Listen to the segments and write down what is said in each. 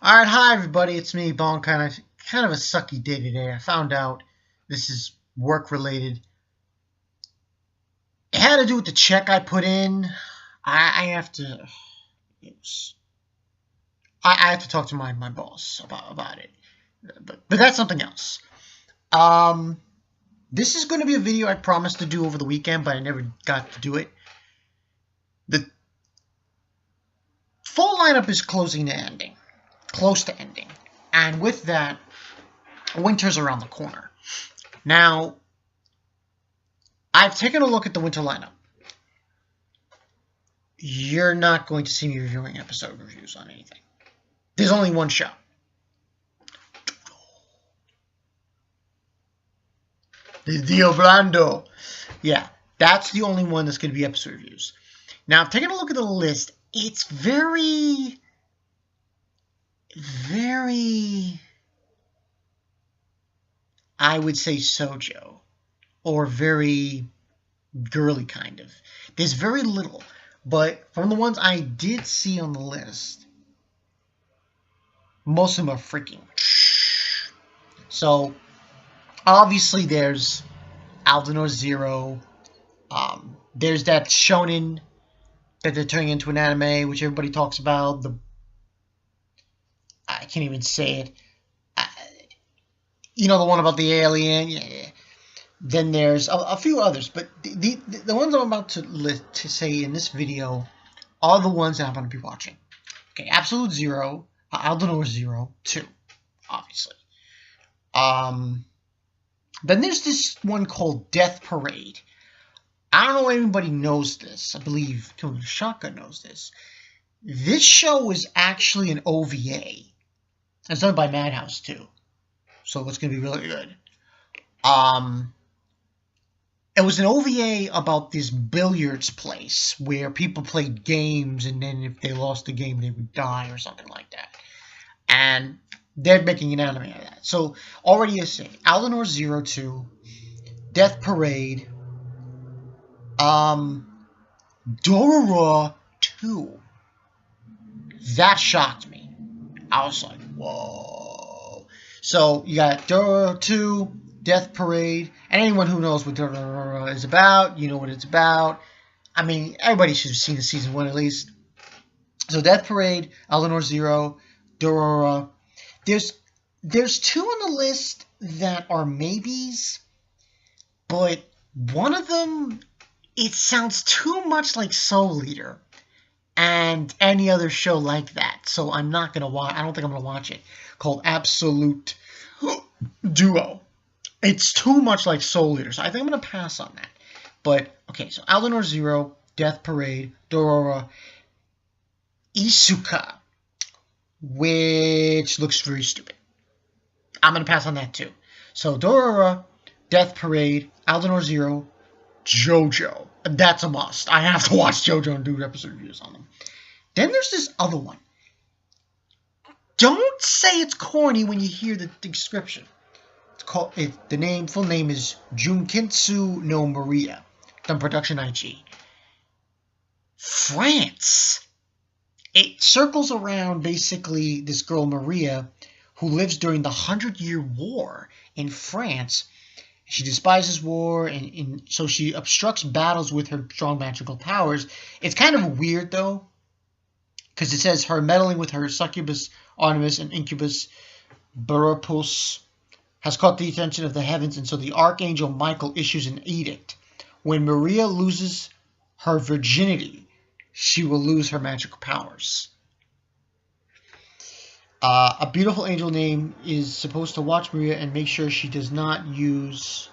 Alright, hi everybody, it's me, Bon. Kind of a sucky day today. I found out this is work related. It had to do with the check I put in. I have to I have to talk to my boss about it. But that's something else. This is gonna be a video I promised to do over the weekend, but I never got to do it. The fall lineup is close to ending. And with that, winter's around the corner. Now, I've taken a look at the winter lineup. You're not going to see me reviewing episode reviews on anything. There's only one show. The Blando. Yeah, that's the only one that's going to be episode reviews. Now, taking a look at the list, it's very, I would say shoujo, or very girly kind of. There's very little, but from the ones I did see on the list, most of them are freaking. So, obviously there's Aldenor Zero, there's that shonen that they're turning into an anime, which everybody talks about, I can't even say it. You know, the one about the alien? Yeah. Then there's a few others, but the ones I'm about to say in this video are the ones that I'm going to be watching. Okay, Absolute Zero, Aldenor Zero, 2, obviously. Then there's this one called Death Parade. I don't know if anybody knows this. I believe Keiyakusha knows this. This show is actually an OVA. It's done by Madhouse too, so it's gonna be really good. It was an OVA about this billiards place where people played games, and then if they lost the game, they would die or something like that. And they're making an anime out of that. So already I say Aldenor Zero 2, Death Parade, Dororo 2. That shocked me. I was like, whoa. So you got Dororo 2, Death Parade, and anyone who knows what Dororo is about, you know what it's about. I mean, everybody should have seen the season 1 at least. So Death Parade, Aldenor Zero, Dororo. There's 2 on the list that are maybes, but one of them, it sounds too much like Soul Eater and any other show like that. So I'm not gonna watch. I don't think I'm gonna watch it. Called Absolute Duo. It's too much like Soul Eater, so I think I'm gonna pass on that. But okay, so Aldenor Zero, Death Parade, Dororo, Isuka, which looks very stupid. I'm gonna pass on that too. So Dororo, Death Parade, Aldenor Zero, JoJo. That's a must. I have to watch JoJo and do episode reviews on them. Then there's this other one. Don't say it's corny when you hear the description. It's called full name is Junketsu no Maria. Done production IG. France. It circles around basically this girl Maria who lives during the 100-Year War in France. She despises war, and so she obstructs battles with her strong magical powers. It's kind of weird, though, because it says her meddling with her succubus Artemis and incubus Berapus has caught the attention of the heavens, and so the archangel Michael issues an edict. When Maria loses her virginity, she will lose her magical powers. A beautiful angel name is supposed to watch Maria and make sure she does not use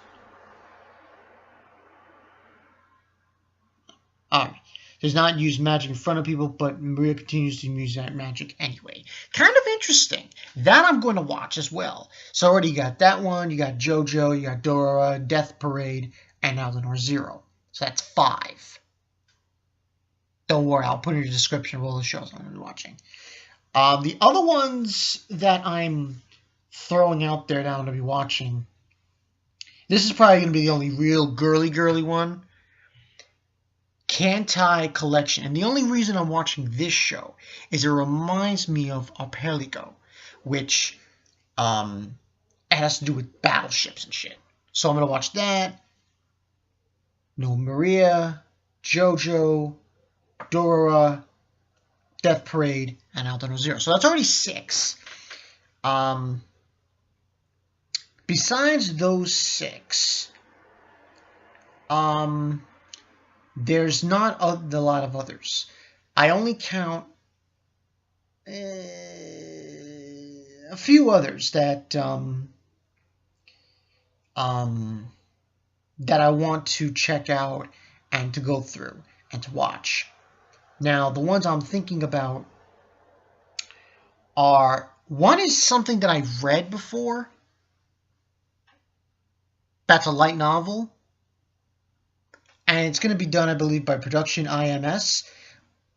magic in front of people, but Maria continues to use that magic anyway. Kind of interesting. That I'm going to watch as well. So already you got that one, you got JoJo, you got Dororo, Death Parade, and Aldenor Zero. So that's 5. Don't worry, I'll put in the description of all the shows I'm going to be watching. The other ones that I'm throwing out there that I'm going to be watching, this is probably going to be the only real girly one. Kantai Collection. And the only reason I'm watching this show is it reminds me of Archipelago, which it has to do with battleships and shit. So I'm going to watch that. No Maria, JoJo, Dora, Death Parade, and Aldano Zero. So that's already 6. Besides those 6, there's not a lot of others. I only count a few others that that I want to check out and to go through and to watch. Now, the ones I'm thinking about are, one is something that I've read before. That's a light novel. And it's going to be done, I believe, by Production IMS,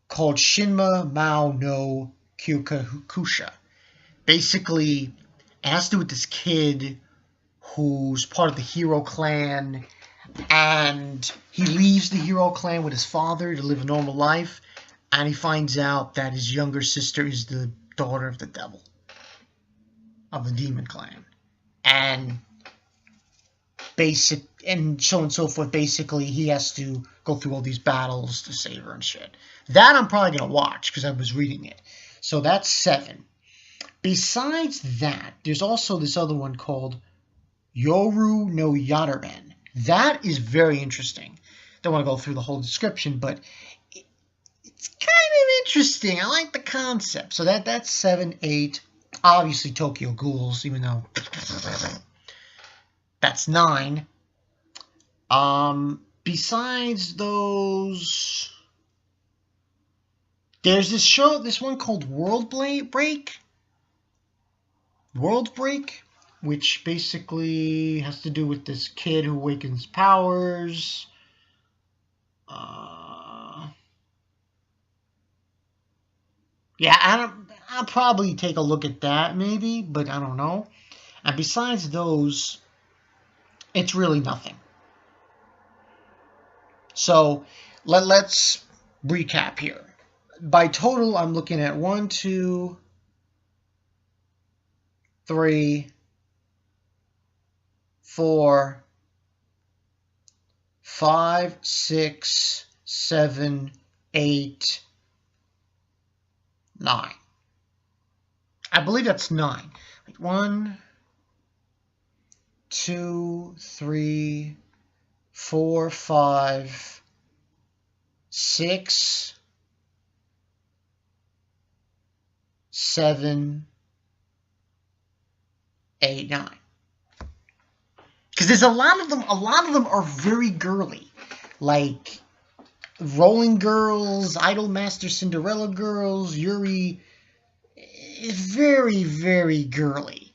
called Shinma Maou no Keiyakusha. Basically, it has to do with this kid who's part of the hero clan, and he leaves the hero clan with his father to live a normal life, and he finds out that his younger sister is the daughter of the devil, of the demon clan. And so on and so forth. Basically, he has to go through all these battles to save her and shit. That I'm probably going to watch because I was reading it. So that's 7. Besides that, there's also this other one called Yoru no YATTERMAN. That is very interesting. Don't want to go through the whole description, but it's kind of interesting. I like the concept. So that's 7, 8. Obviously, Tokyo Ghouls, even though that's 9. Besides those, there's this one called World Break, which basically has to do with this kid who awakens powers. Yeah, I'll probably take a look at that maybe, but I don't know. And besides those, it's really nothing. So let's recap here. By total, I'm looking at 1, 2, 3, 4, 5, 6, 7, 8, 9. I believe that's 9. 1, 2, 3, 4, 5, 6, 7, 8, 9. Because there's a lot of them are very girly. Like Rolling Girls, Idolmaster Cinderella Girls, Yuri is very, very girly.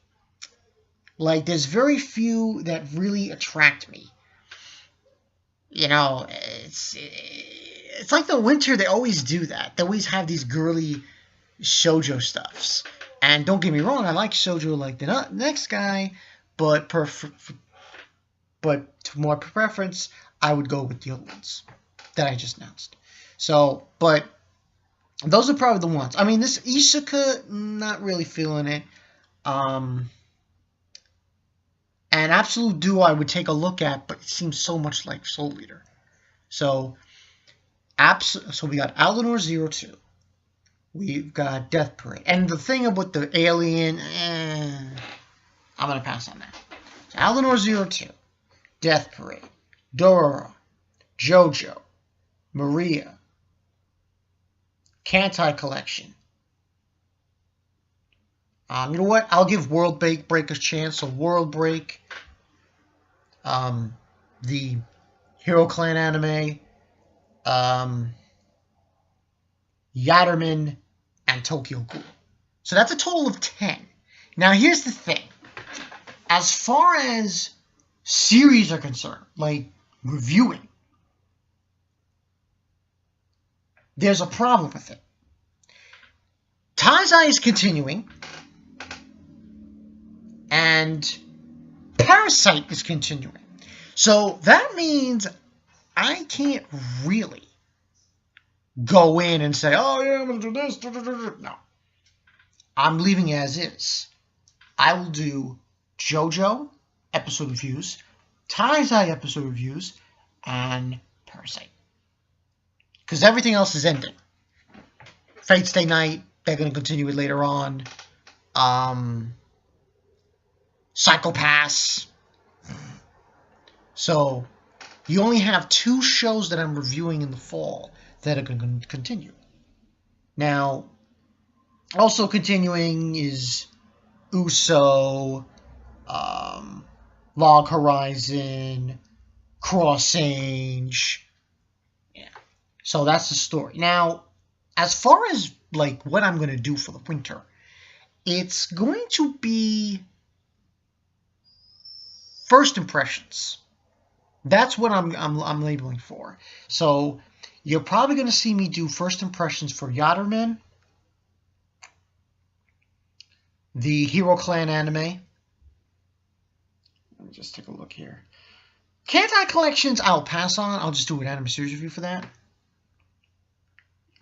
Like, there's very few that really attract me. You know, it's like the winter, they always do that. They always have these girly shoujo stuffs. And don't get me wrong, I like shoujo like the next guy, but to more preference, I would go with the other ones that I just announced. So, but those are probably the ones. I mean, this Isekai, not really feeling it. And Absolute Duo I would take a look at, but it seems so much like Soul Eater. So we got Aldano 02. We've got Death Parade. And the thing about the alien, I'm going to pass on that. So Aldano 02, Death Parade, Dora, JoJo, Maria, Kantai Collection. You know what? I'll give World Break a chance. So World Break, the Hero Clan anime, Yatterman, and Tokyo Ghoul. So that's a total of 10. Now here's the thing. As far as series are concerned, like reviewing, there's a problem with it. Taizai is continuing, and Parasite is continuing. So that means I can't really go in and say, oh yeah, I'm gonna do this. No, I'm leaving it as is. I will do JoJo episode reviews, Taizai episode reviews, and Parasite. Because everything else is ending. Fate Stay Night, they're going to continue it later on. Psycho Pass. So, you only have 2 shows that I'm reviewing in the fall that are going to continue. Now, also continuing is Uso, Log Horizon, Cross Ange. Yeah. So that's the story. Now, as far as like what I'm going to do for the winter, it's going to be first impressions. That's what I'm labeling for. So you're probably going to see me do first impressions for YATTERMAN, the Hero Clan anime. Let me just take a look here. Kantai Collections, I'll pass on. I'll just do an anime series review for that.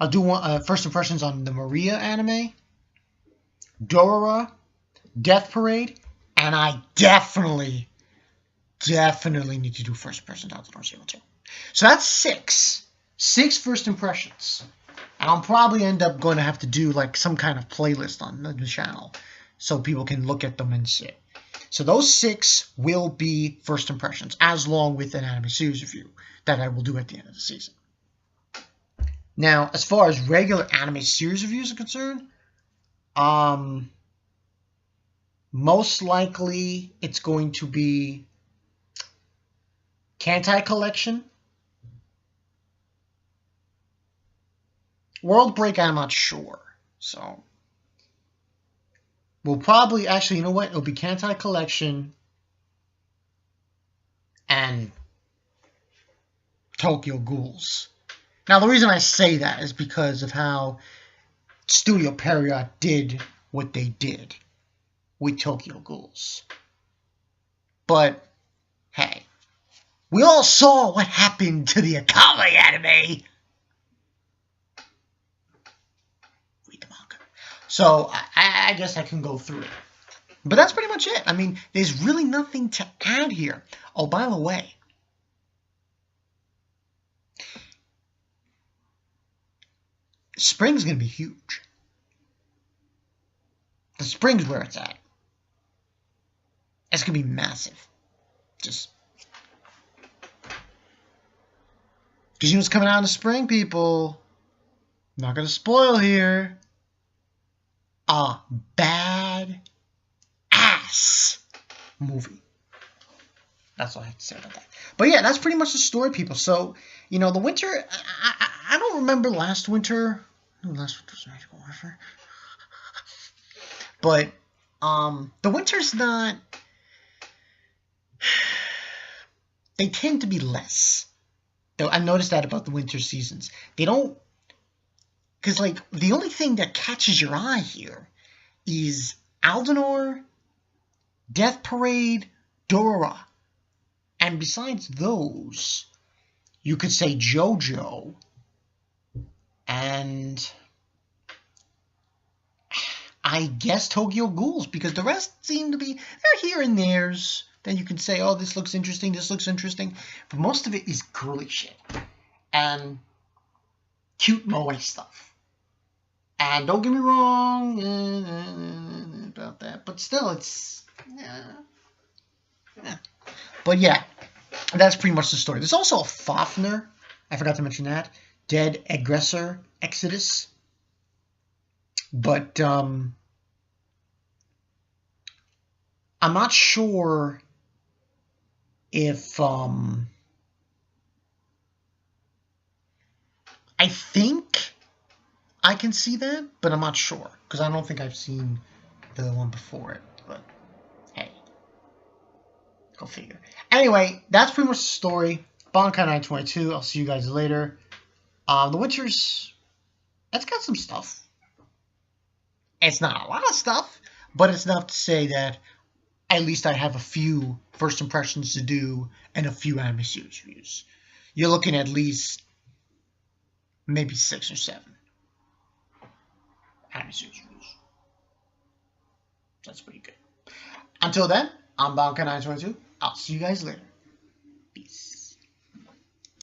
I'll do one, first impressions on the Maria anime, Dorora, Death Parade, and I definitely need to do first impressions on Zero 2. So that's 6. 6 first impressions. And I'll probably end up going to have to do like some kind of playlist on the channel so people can look at them and see. So those 6 will be first impressions, as long with an anime series review that I will do at the end of the season. Now, as far as regular anime series reviews are concerned, most likely it's going to be Kantai Collection. World Break, I'm not sure. So we'll probably, actually, you know what? It'll be Kantai Collection and Tokyo Ghouls. Now, the reason I say that is because of how Studio Period did what they did with Tokyo Ghouls. But, hey, we all saw what happened to the Akame anime. Read the manga. So, I guess I can go through it. But that's pretty much it. I mean, there's really nothing to add here. Oh, by the way, spring's going to be huge. The spring's where it's at. It's going to be massive. Just. Because you know what's coming out in the spring, people? I'm not going to spoil here. A bad ass movie. That's all I have to say about that. But yeah, that's pretty much the story, people. So, you know, the winter, I don't remember last winter. Last winter was Magical Warfare. But the winter's not. They tend to be less. I noticed that about the winter seasons. They don't. Because, like, the only thing that catches your eye here is Aldenor, Death Parade, Dorora. And besides those, you could say JoJo and I guess Tokyo Ghouls, because the rest seem to be, they're here and there's. Then you can say, oh, this looks interesting, this looks interesting. But most of it is girly shit. And cute moe stuff. And don't get me wrong about that. But still, it's... yeah. But yeah, that's pretty much the story. There's also a Fafner. I forgot to mention that. Dead Aggressor Exodus. But I'm not sure if I think I can see that, but I'm not sure because I don't think I've seen the one before it. But hey, go figure. Anyway, that's pretty much the story. Bankai 922. I'll see you guys later. The Witcher's, it's got some stuff. It's not a lot of stuff, but it's enough to say that at least I have a few first impressions to do and a few anime series reviews. You're looking at least maybe 6 or 7 anime series. That's pretty good. Until then, I'm Bonka922. I'll see you guys later. Peace.